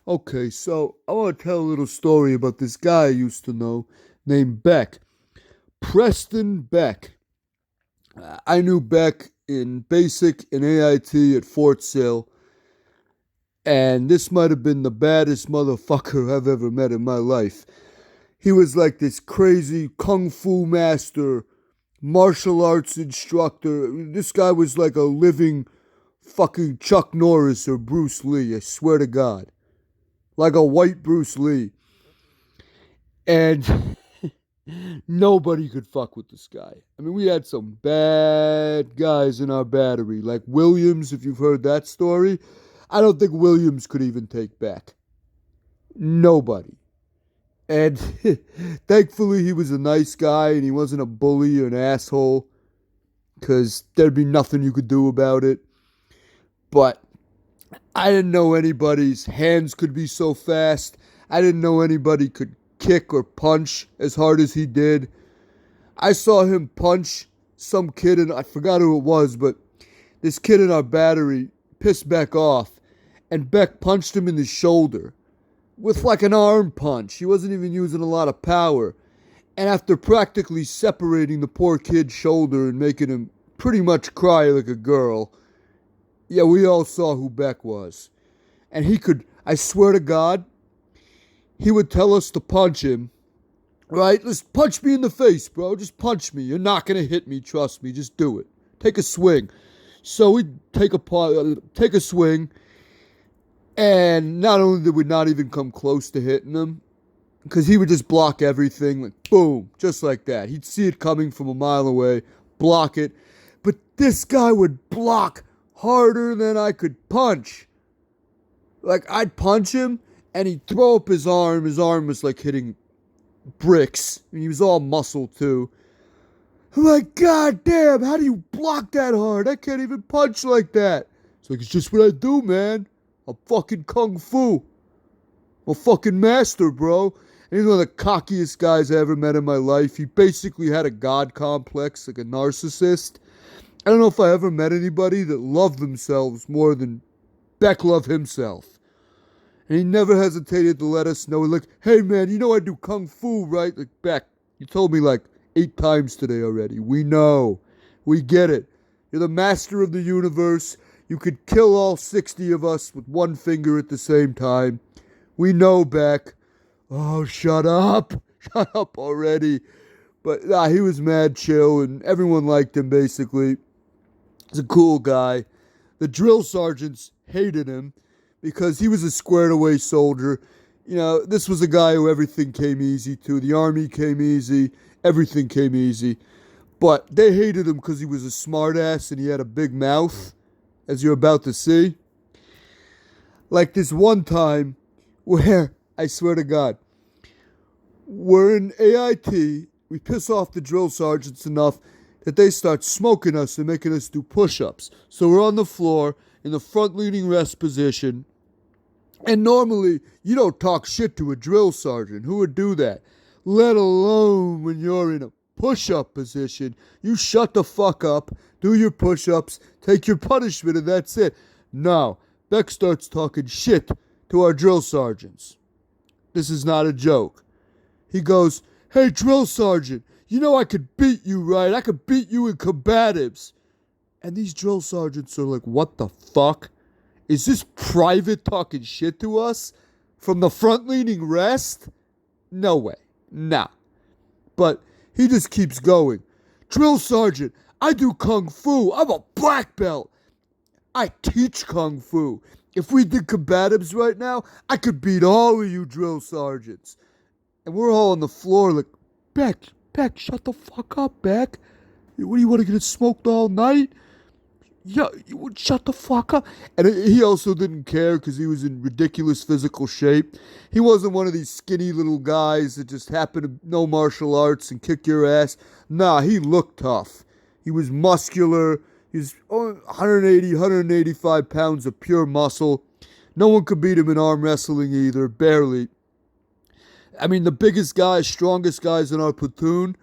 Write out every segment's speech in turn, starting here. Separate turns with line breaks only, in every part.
Okay, so I want to tell a little story about this guy I used to know named Beck. Preston Beck. I knew Beck in basic and AIT at Fort Sill, and this might have been the baddest motherfucker I've ever met in my life. He was like this crazy kung fu master, martial arts instructor. This guy was like a living fucking Chuck Norris or Bruce Lee, I swear to God. Like a white Bruce Lee. And nobody could fuck with this guy. I mean, we had some bad guys in our battery, like Williams, if you've heard that story. I don't think Williams could even take back. Nobody. And thankfully, he was a nice guy and he wasn't a bully or an asshole, because there'd be nothing you could do about it. But I didn't know anybody's hands could be so fast. I didn't know anybody could kick or punch as hard as he did. I saw him punch some kid, and I forgot who it was, but this kid in our battery pissed Beck off, and Beck punched him in the shoulder with like an arm punch. He wasn't even using a lot of power. And after practically separating the poor kid's shoulder and making him pretty much cry like a girl, yeah, we all saw who Beck was. And he could, I swear to God, he would tell us to punch him. Right? Just punch me in the face, bro. Just punch me. You're not going to hit me. Trust me. Just do it. Take a swing. So we'd take a swing. And not only did we not even come close to hitting him, because he would just block everything. Like, boom. Just like that. He'd see it coming from a mile away. Block it. But this guy would block harder than I could punch. Like, I'd punch him, and he'd throw up his arm. His arm was like hitting bricks. And he was all muscle, too. I'm like, God damn, how do you block that hard? I can't even punch like that. It's like, it's just what I do, man. I'm fucking kung fu. I'm a fucking master, bro. And he's one of the cockiest guys I ever met in my life. He basically had a god complex, like a narcissist. I don't know if I ever met anybody that loved themselves more than Beck loved himself. And he never hesitated to let us know, like, hey man, you know I do kung fu, right? Like, Beck, you told me like 8 times today already. We know. We get it. You're the master of the universe. You could kill all 60 of us with one finger at the same time. We know, Beck. Oh, shut up. Shut up already. But he was mad chill, and everyone liked him, basically. He's a cool guy. The drill sergeants hated him because he was a squared-away soldier. You know, this was a guy who everything came easy to. The army came easy. Everything came easy. But they hated him because he was a smartass and he had a big mouth, as you're about to see. Like this one time where, I swear to God, we're in AIT, we piss off the drill sergeants enough that they start smoking us and making us do push-ups. So we're on the floor in the front-leaning rest position. And normally, you don't talk shit to a drill sergeant. Who would do that? Let alone when you're in a push-up position. You shut the fuck up, do your push-ups, take your punishment, and that's it. No, Beck starts talking shit to our drill sergeants. This is not a joke. He goes, hey, drill sergeant, you know I could beat you, right? I could beat you in combatives. And these drill sergeants are like, what the fuck? Is this private talking shit to us? From the front-leaning rest? No way. Nah. But he just keeps going. Drill sergeant, I do kung fu. I'm a black belt. I teach kung fu. If we did combatives right now, I could beat all of you drill sergeants. And we're all on the floor like, Beck, shut the fuck up, Beck. What do you want to get smoked all night? Yeah, you would shut the fuck up. And he also didn't care because he was in ridiculous physical shape. He wasn't one of these skinny little guys that just happen to know martial arts and kick your ass. Nah, he looked tough. He was muscular. He was 180, 185 pounds of pure muscle. No one could beat him in arm wrestling either, barely. I mean, the biggest guys, strongest guys in our platoon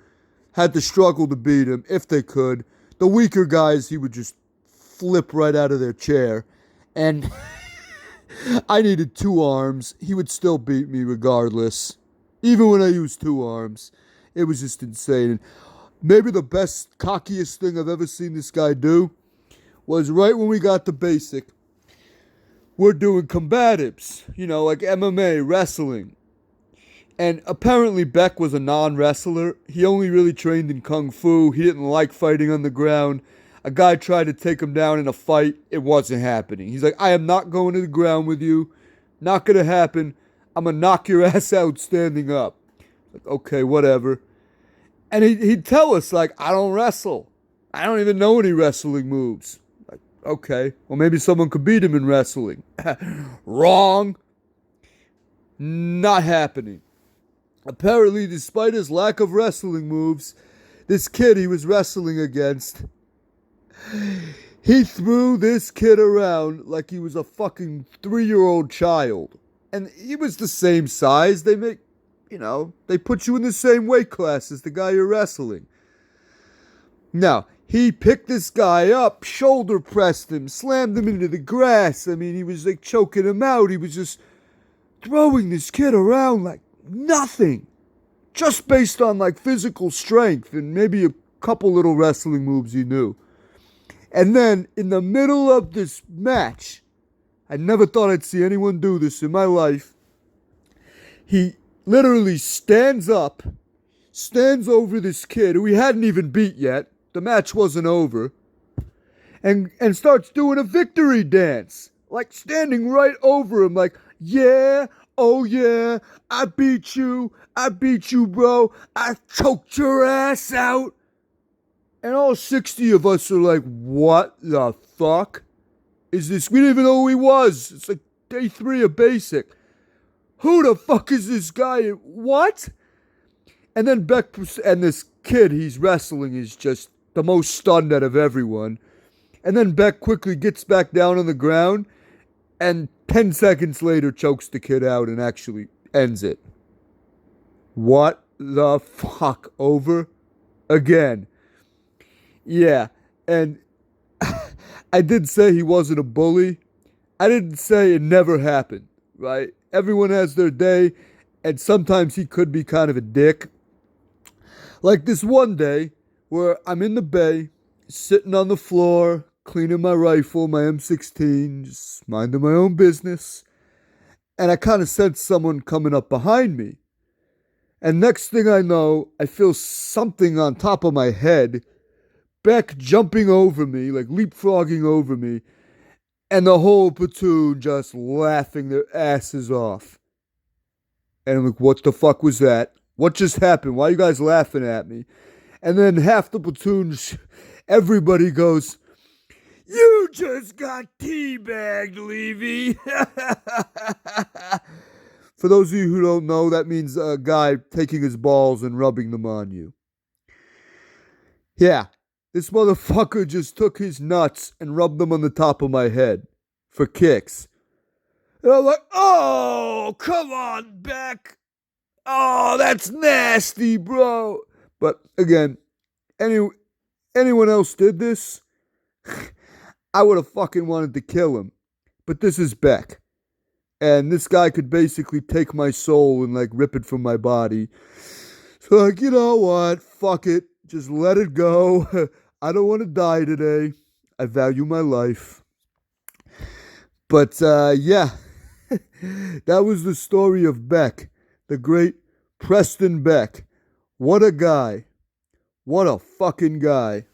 had to struggle to beat him if they could. The weaker guys, he would just flip right out of their chair. And I needed 2 arms. He would still beat me regardless. Even when I used 2 arms. It was just insane. And maybe the best, cockiest thing I've ever seen this guy do was right when we got to basic. We're doing combatives, like MMA, wrestling. And apparently Beck was a non-wrestler. He only really trained in kung fu. He didn't like fighting on the ground. A guy tried to take him down in a fight. It wasn't happening. He's like, I am not going to the ground with you. Not going to happen. I'm going to knock your ass out standing up. Like, okay, whatever. And he'd tell us, like, I don't wrestle. I don't even know any wrestling moves. Like, okay, well, maybe someone could beat him in wrestling. Wrong. Not happening. Apparently, despite his lack of wrestling moves, this kid he was wrestling against, he threw this kid around like he was a fucking 3-year-old child. And he was the same size. They put you in the same weight class as the guy you're wrestling. Now, he picked this guy up, shoulder pressed him, slammed him into the grass. I mean, he was like choking him out. He was just throwing this kid around like nothing. Just based on like physical strength and maybe a couple little wrestling moves he knew. And then in the middle of this match, I never thought I'd see anyone do this in my life. He literally stands up, stands over this kid who he hadn't even beat yet. The match wasn't over. And starts doing a victory dance. Like standing right over him like, yeah, oh yeah, I beat you, bro. I choked your ass out. And all 60 of us are like, what the fuck is this? We didn't even know who he was. It's like day 3 of basic. Who the fuck is this guy? What? And then Beck and this kid he's wrestling is just the most stunned out of everyone. And then Beck quickly gets back down on the ground and 10 seconds later chokes the kid out and actually ends it. What the fuck? Over again. Yeah, and I did say he wasn't a bully. I didn't say it never happened, right? Everyone has their day, and sometimes he could be kind of a dick. Like this one day where I'm in the bay, sitting on the floor, cleaning my rifle, my M16, just minding my own business. And I kind of sense someone coming up behind me. And next thing I know, I feel something on top of my head. Beck jumping over me, like leapfrogging over me. And the whole platoon just laughing their asses off. And I'm like, what the fuck was that? What just happened? Why are you guys laughing at me? And then half the platoon, everybody goes, you just got teabagged, Levy. For those of you who don't know, that means a guy taking his balls and rubbing them on you. Yeah, this motherfucker just took his nuts and rubbed them on the top of my head for kicks. And I'm like, oh, come on, Beck. Oh, that's nasty, bro. But again, anyone else did this, I would have fucking wanted to kill him. But this is Beck. And this guy could basically take my soul and like rip it from my body. So like, you know what? Fuck it. Just let it go. I don't want to die today. I value my life. But yeah, that was the story of Beck, the great Preston Beck. What a guy. What a fucking guy.